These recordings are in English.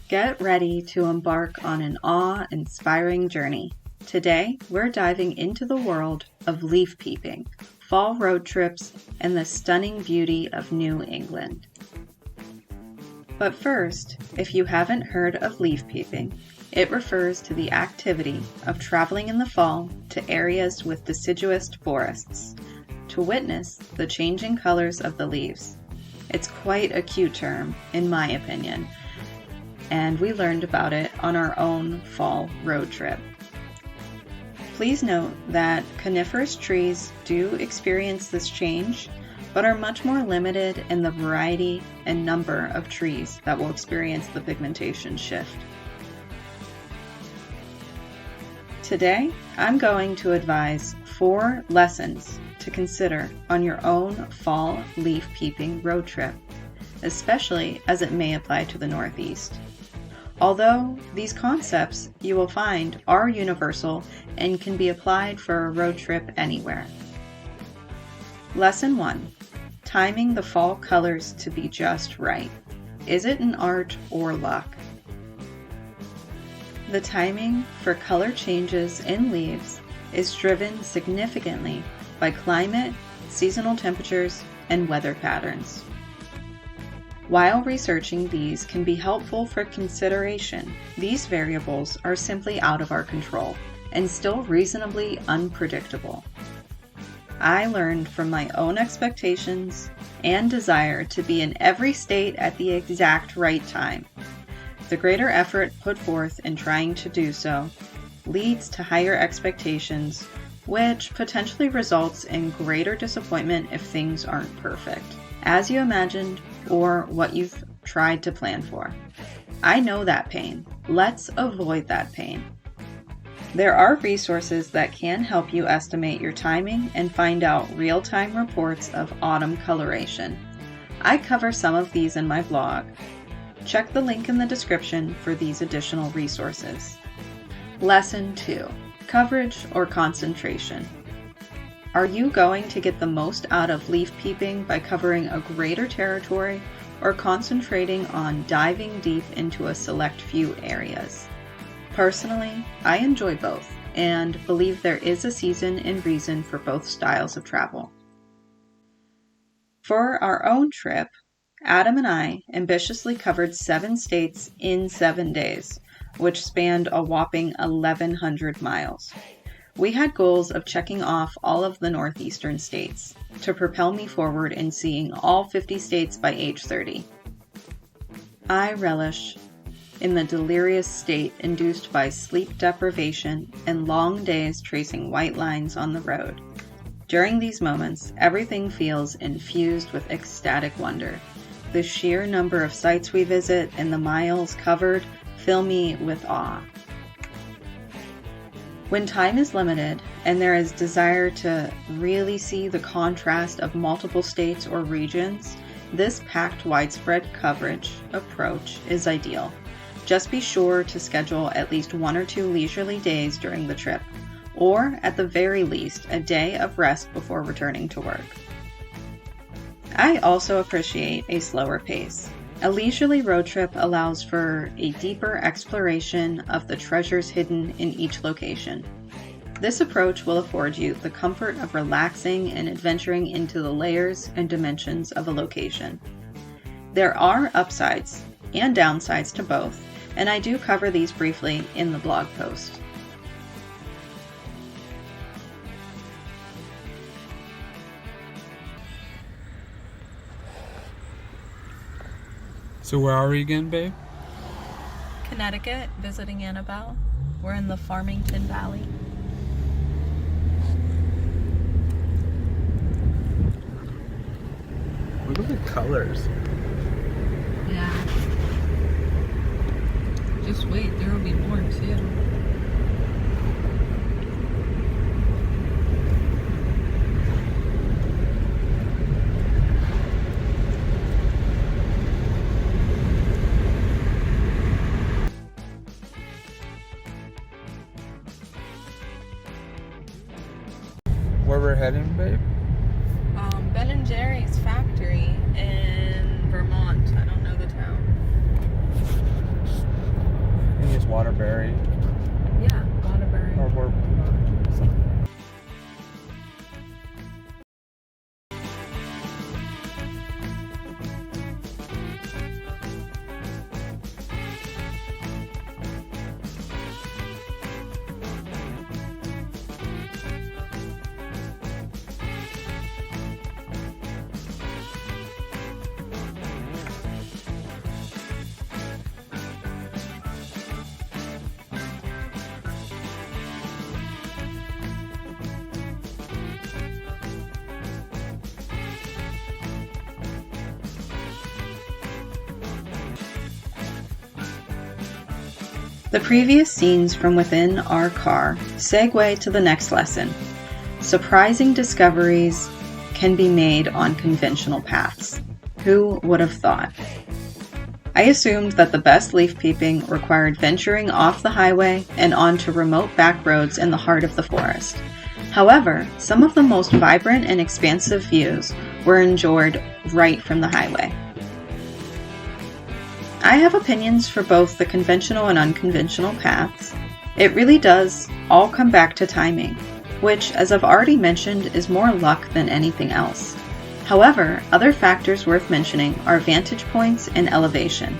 Get ready to embark on an awe-inspiring journey. Today, we're diving into the world of leaf peeping, fall road trips, and the stunning beauty of New England. But first, if you haven't heard of leaf peeping, it refers to the activity of traveling in the fall to areas with deciduous forests to witness the changing colors of the leaves. It's quite a cute term, in my opinion, and we learned about it on our own fall road trip. Please note that coniferous trees do experience this change, but are much more limited in the variety and number of trees that will experience the pigmentation shift. Today, I'm going to advise 4 lessons to consider on your own fall leaf peeping road trip, especially as it may apply to the Northeast. Although these concepts you will find are universal and can be applied for a road trip anywhere. Lesson 1. Timing the fall colors to be just right. Is it an art or luck? The timing for color changes in leaves is driven significantly by climate, seasonal temperatures, and weather patterns. While researching these can be helpful for consideration, these variables are simply out of our control and still reasonably unpredictable. I learned from my own expectations and desire to be in every state at the exact right time. The greater effort put forth in trying to do so leads to higher expectations, which potentially results in greater disappointment if things aren't perfect, as you imagined or what you've tried to plan for. I know that pain. Let's avoid that pain. There are resources that can help you estimate your timing and find out real-time reports of autumn coloration. I cover some of these in my blog. Check the link in the description for these additional resources. Lesson 2. Coverage or concentration. Are you going to get the most out of leaf peeping by covering a greater territory or concentrating on diving deep into a select few areas? Personally, I enjoy both and believe there is a season and reason for both styles of travel. For our own trip, Adam and I ambitiously covered 7 states in 7 days, which spanned a whopping 1,100 miles. We had goals of checking off all of the northeastern states to propel me forward in seeing all 50 states by age 30. I relish in the delirious state induced by sleep deprivation and long days tracing white lines on the road. During these moments, everything feels infused with ecstatic wonder. The sheer number of sites we visit and the miles covered fill me with awe. When time is limited and there is desire to really see the contrast of multiple states or regions, this packed widespread coverage approach is ideal. Just be sure to schedule at least 1 or 2 leisurely days during the trip, or at the very least a day of rest before returning to work. I also appreciate a slower pace. A leisurely road trip allows for a deeper exploration of the treasures hidden in each location. This approach will afford you the comfort of relaxing and adventuring into the layers and dimensions of a location. There are upsides and downsides to both, and I do cover these briefly in the blog post. So where are we again, babe? Connecticut, visiting Annabelle. We're in the Farmington Valley. Look at the colors. Yeah. Just wait, there will be more too. Where we're heading, babe? Ben & Jerry's factory in Vermont. I don't know the town. Waterbury. Yeah, Waterbury. Or we're something. The previous scenes from within our car segue to the next lesson. Surprising discoveries can be made on conventional paths. Who would have thought? I assumed that the best leaf peeping required venturing off the highway and onto remote back roads in the heart of the forest. However, some of the most vibrant and expansive views were enjoyed right from the highway. I have opinions for both the conventional and unconventional paths. It really does all come back to timing, which, as I've already mentioned, is more luck than anything else. However, other factors worth mentioning are vantage points and elevation.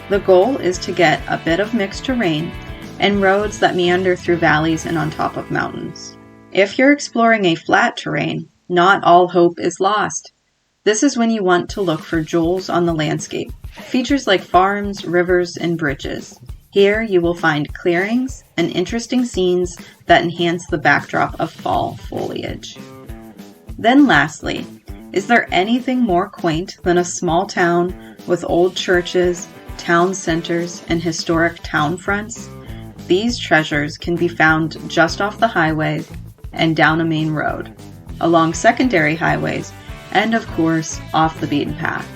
The goal is to get a bit of mixed terrain and roads that meander through valleys and on top of mountains. If you're exploring a flat terrain, not all hope is lost. This is when you want to look for jewels on the landscape, features like farms, rivers, and bridges. Here you will find clearings and interesting scenes that enhance the backdrop of fall foliage. Then lastly, is there anything more quaint than a small town with old churches, town centers, and historic town fronts? These treasures can be found just off the highway and down a main road, along secondary highways, and of course, off the beaten path.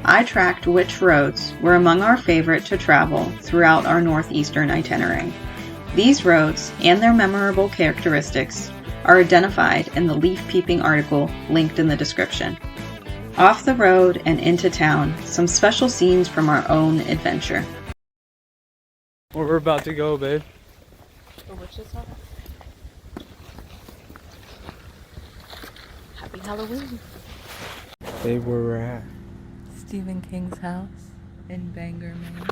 I tracked which roads were among our favorite to travel throughout our northeastern itinerary. These roads and their memorable characteristics are identified in the leaf-peeping article linked in the description. Off the road and into town, some special scenes from our own adventure. Where we're about to go, babe. For Wichita. Happy Halloween. Babe, where we're at. Stephen King's house in Bangor, Maine.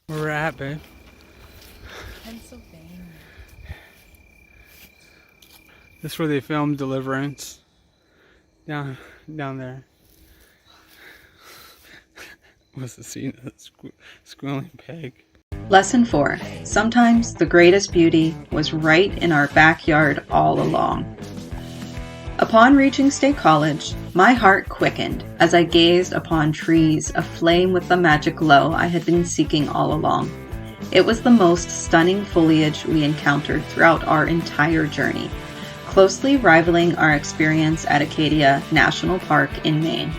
Where we're at, babe. Pennsylvania. This is where they filmed Deliverance. Down there. What's the scene of the squealing pig? Lesson 4. Sometimes the greatest beauty was right in our backyard all along. Upon reaching State College, my heart quickened as I gazed upon trees aflame with the magic glow I had been seeking all along. It was the most stunning foliage we encountered throughout our entire journey, closely rivaling our experience at Acadia National Park in Maine.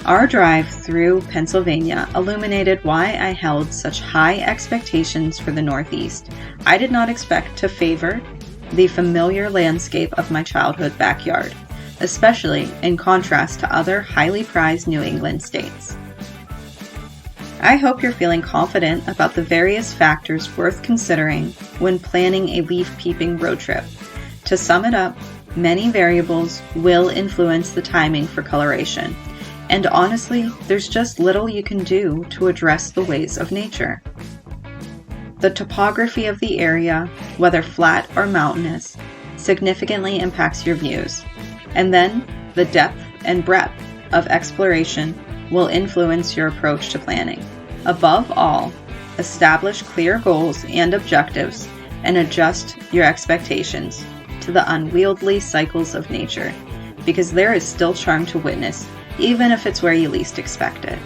Our drive through Pennsylvania illuminated why I held such high expectations for the Northeast. I did not expect to favor the familiar landscape of my childhood backyard, especially in contrast to other highly prized New England states. I hope you're feeling confident about the various factors worth considering when planning a leaf-peeping road trip. To sum it up, many variables will influence the timing for coloration, and honestly, there's just little you can do to address the ways of nature. The topography of the area, whether flat or mountainous, significantly impacts your views, and then the depth and breadth of exploration will influence your approach to planning. Above all, establish clear goals and objectives and adjust your expectations to the unwieldy cycles of nature, because there is still charm to witness, even if it's where you least expect it.